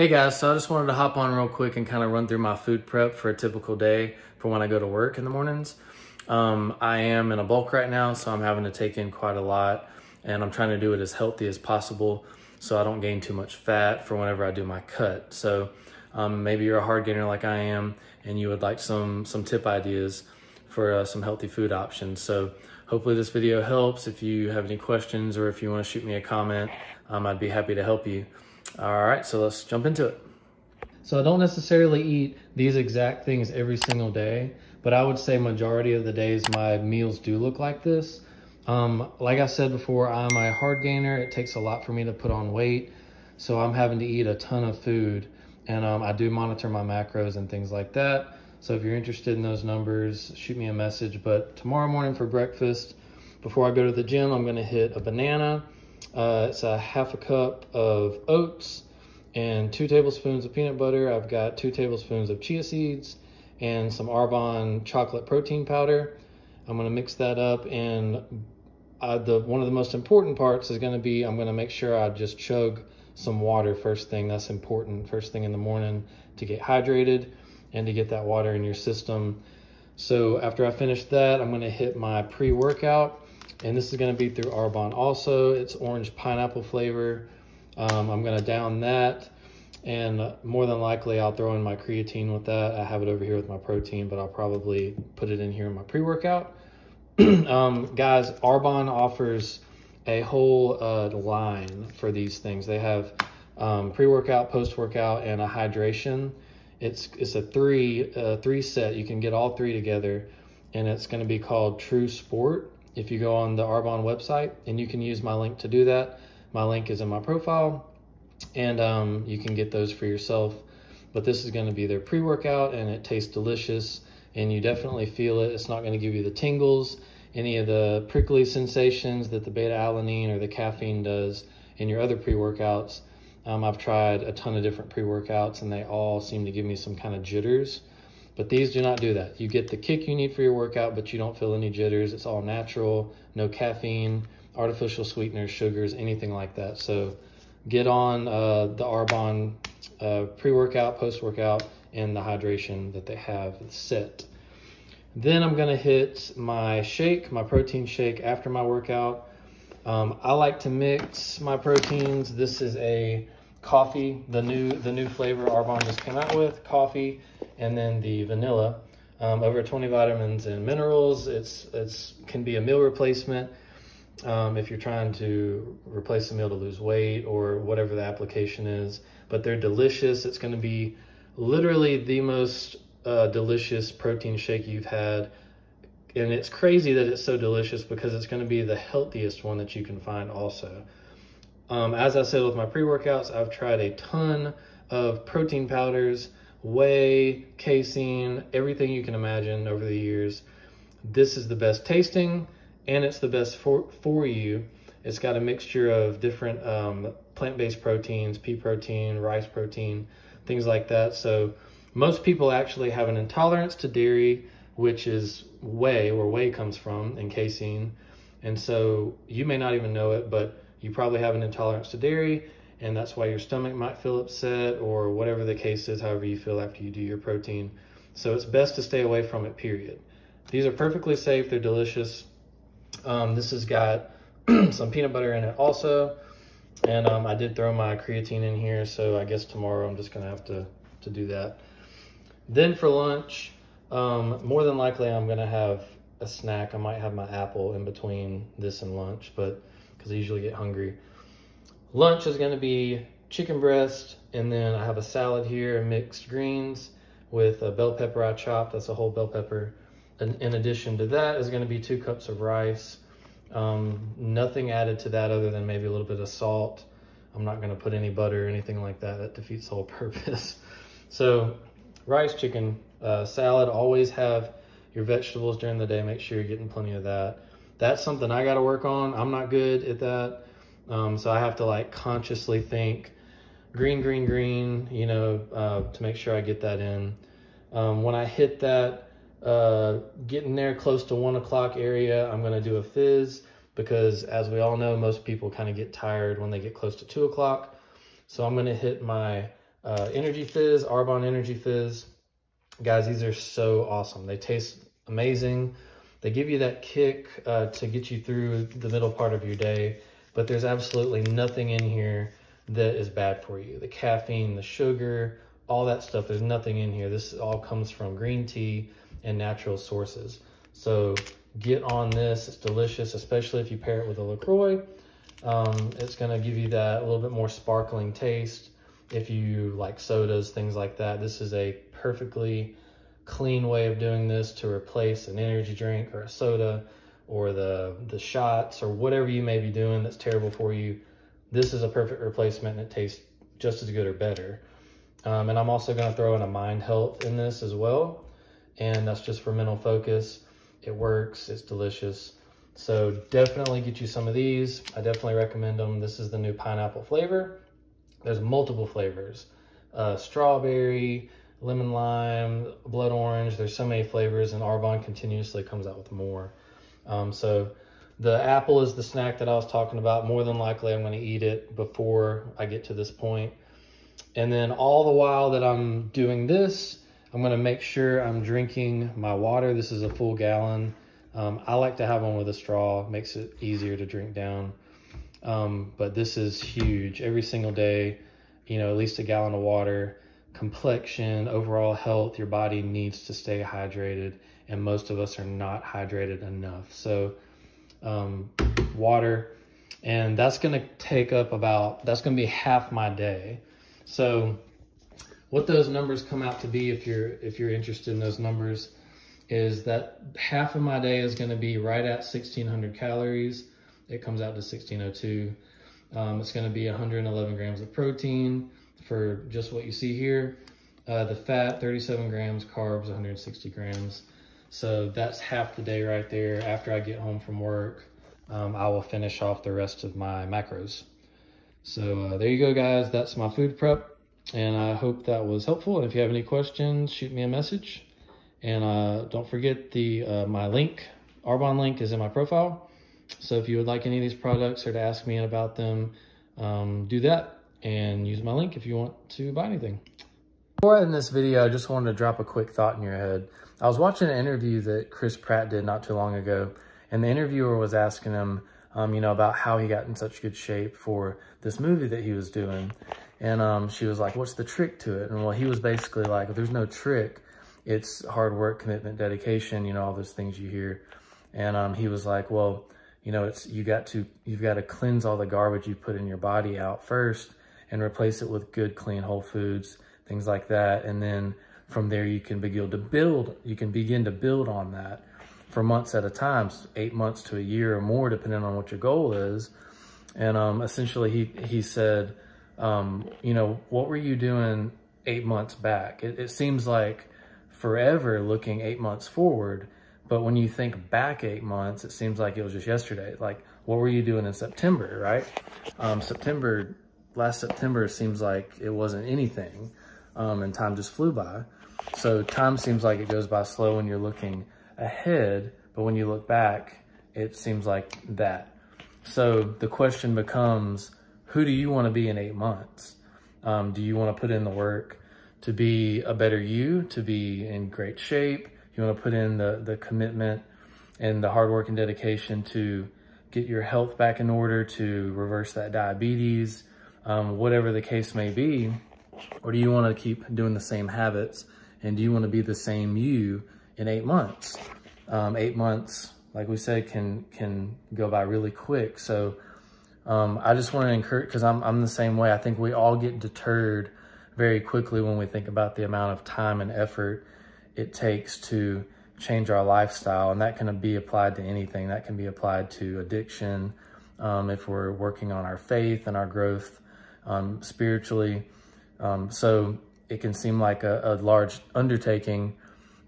Hey guys, so I just wanted to hop on real quick and kind of run through my food prep for a typical day for when I go to work in the mornings. I am in a bulk right now, so I'm having to take in quite a lot, and I'm trying to do it as healthy as possible so I don't gain too much fat for whenever I do my cut. So maybe you're a hard gainer like I am, and you would like some tip ideas for some healthy food options. So hopefully this video helps. If you have any questions or if you want to shoot me a comment, I'd be happy to help you. All right, so let's jump into it. So I don't necessarily eat these exact things every single day, but I would say majority of the days my meals do look like this. Like I said before, I'm a hard gainer. It takes a lot for me to put on weight, so I'm having to eat a ton of food, and I do monitor my macros and things like that. So if you're interested in those numbers, shoot me a message. But tomorrow morning for breakfast, before I go to the gym, I'm gonna hit a banana. It's a half a cup of oats and 2 tablespoons of peanut butter. I've got 2 tablespoons of chia seeds and some Arbonne chocolate protein powder. I'm gonna mix that up, and one of the most important parts is gonna be, I'm gonna make sure I just chug some water first thing. That's important first thing in the morning to get hydrated and to get that water in your system. So after I finish that, I'm gonna hit my pre-workout. And this is gonna be through Arbonne also. It's orange pineapple flavor. I'm gonna down that, and more than likely I'll throw in my creatine with that. I have it over here with my protein, but I'll probably put it in here in my pre-workout. Guys, Arbonne offers a whole line for these things. They have pre-workout, post-workout, and a hydration. It's a three set. You can get all three together, and it's gonna be called True Sport. If you go on the Arbonne website, and you can use my link to do that. My link is in my profile, and you can get those for yourself. But this is gonna be their pre-workout, and it tastes delicious, and you definitely feel it. It's not gonna give you the tingles, any of the prickly sensations that the beta-alanine or the caffeine does in your other pre-workouts. I've tried a ton of different pre-workouts, and they all seem to give me some kind of jitters. But these do not do that. You get the kick you need for your workout, but you don't feel any jitters. It's all natural, no caffeine, artificial sweeteners, sugars, anything like that. So get on the Arbonne pre-workout, post-workout, and the hydration that they have set. Then I'm gonna hit my shake, my protein shake after my workout. I like to mix my proteins. This is a coffee, the new flavor Arbonne just came out with, coffee, and then the vanilla. Over 20 vitamins and minerals. It's can be a meal replacement if you're trying to replace a meal to lose weight or whatever the application is. But they're delicious. It's going to be literally the most delicious protein shake you've had. And it's crazy that it's so delicious because it's going to be the healthiest one that you can find also. As I said with my pre-workouts, I've tried a ton of protein powders, whey, casein, everything you can imagine over the years. This is the best tasting, and it's the best for you. It's got a mixture of different plant-based proteins, pea protein, rice protein, things like that. So most people actually have an intolerance to dairy, which is whey, where whey comes from, and casein. And so you may not even know it, but you probably have an intolerance to dairy, and that's why your stomach might feel upset or whatever the case is, however you feel after you do your protein. So it's best to stay away from it, period. These are perfectly safe. They're delicious. This has got some peanut butter in it also. And I did throw my creatine in here, so I guess tomorrow I'm just gonna have to do that. Then for lunch, more than likely I'm gonna have a snack. I might have my apple in between this and lunch, but because I usually get hungry. Lunch is gonna be chicken breast, and then I have a salad here, mixed greens with a bell pepper I chopped. That's a whole bell pepper. And in addition to that is gonna be 2 cups of rice. Nothing added to that other than maybe a little bit of salt. I'm not gonna put any butter or anything like that. That defeats the whole purpose. So rice, chicken, salad. Always have your vegetables during the day. Make sure you're getting plenty of that. That's something I gotta work on. I'm not good at that. So I have to like consciously think green, you know, to make sure I get that in. When I hit that, getting there close to 1 o'clock area, I'm gonna do a fizz, because as we all know, most people kind of get tired when they get close to 2 o'clock. So I'm gonna hit my Energy Fizz, Arbonne Energy Fizz. Guys, these are so awesome. They taste amazing. They give you that kick to get you through the middle part of your day, but there's absolutely nothing in here that is bad for you. The caffeine, the sugar, all that stuff, there's nothing in here. This all comes from green tea and natural sources. So get on this. It's delicious, especially if you pair it with a LaCroix. It's gonna give you that a little bit more sparkling taste. If you like sodas, things like that, this is a perfectly clean way of doing this to replace an energy drink or a soda or the shots or whatever you may be doing that's terrible for you. This is a perfect replacement and it tastes just as good or better. And I'm also gonna throw in a Mind Health in this as well. And that's just for mental focus. It works, it's delicious. So definitely get you some of these. I definitely recommend them. This is the new pineapple flavor. There's multiple flavors, strawberry, lemon lime, blood orange. There's so many flavors, and Arbonne continuously comes out with more. So the apple is the snack that I was talking about. More than likely, I'm going to eat it before I get to this point. And then all the while that I'm doing this, I'm going to make sure I'm drinking my water. This is a full gallon. I like to have one with a straw. Makes it easier to drink down. But this is huge. Every single day, you know, at least a gallon of water. Complexion, overall health, your body needs to stay hydrated, and most of us are not hydrated enough. So water, and that's going to take up that's going to be half my day. So what those numbers come out to be, if you're interested in those numbers, is that half of my day is going to be right at 1,600 calories. It comes out to 1,602. It's going to be 111 grams of protein for just what you see here. The fat, 37 grams, carbs, 160 grams. So that's half the day right there. After I get home from work, I will finish off the rest of my macros. So there you go, guys. That's my food prep. And I hope that was helpful. And if you have any questions, shoot me a message. And don't forget my link, Arbonne link, is in my profile. So if you would like any of these products or to ask me about them, do that and use my link if you want to buy anything. Before I end this video, I just wanted to drop a quick thought in your head. I was watching an interview that Chris Pratt did not too long ago, and the interviewer was asking him, you know, about how he got in such good shape for this movie that he was doing. And she was like, what's the trick to it? And well, he was basically like, there's no trick. It's hard work, commitment, dedication, you know, all those things you hear. And he was like, well, you know, you've got to cleanse all the garbage you put in your body out first and replace it with good, clean, whole foods, things like that. And then from there, you can begin to build on that for months at a time, 8 months to a year or more, depending on what your goal is. And essentially he said, you know, what were you doing 8 months back? It seems like forever looking 8 months forward, but when you think back 8 months, it seems like it was just yesterday. Like, what were you doing in September, right? Last September seems like it wasn't anything, and time just flew by. So time seems like it goes by slow when you're looking ahead, but when you look back, it seems like that. So the question becomes, who do you want to be in 8 months? Do you want to put in the work to be a better you, to be in great shape? You want to put in the commitment and the hard work and dedication to get your health back in order, to reverse that diabetes, whatever the case may be? Or do you want to keep doing the same habits, and do you want to be the same you in 8 months? 8 months, like we said, can go by really quick. So I just want to encourage, because I'm the same way. I think we all get deterred very quickly when we think about the amount of time and effort it takes to change our lifestyle, and that can be applied to anything. That can be applied to addiction, if we're working on our faith and our growth spiritually. So it can seem like a large undertaking,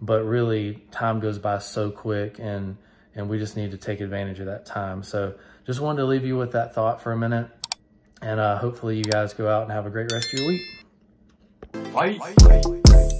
but really time goes by so quick, and we just need to take advantage of that time. So just wanted to leave you with that thought for a minute, and hopefully you guys go out and have a great rest of your week. Bye.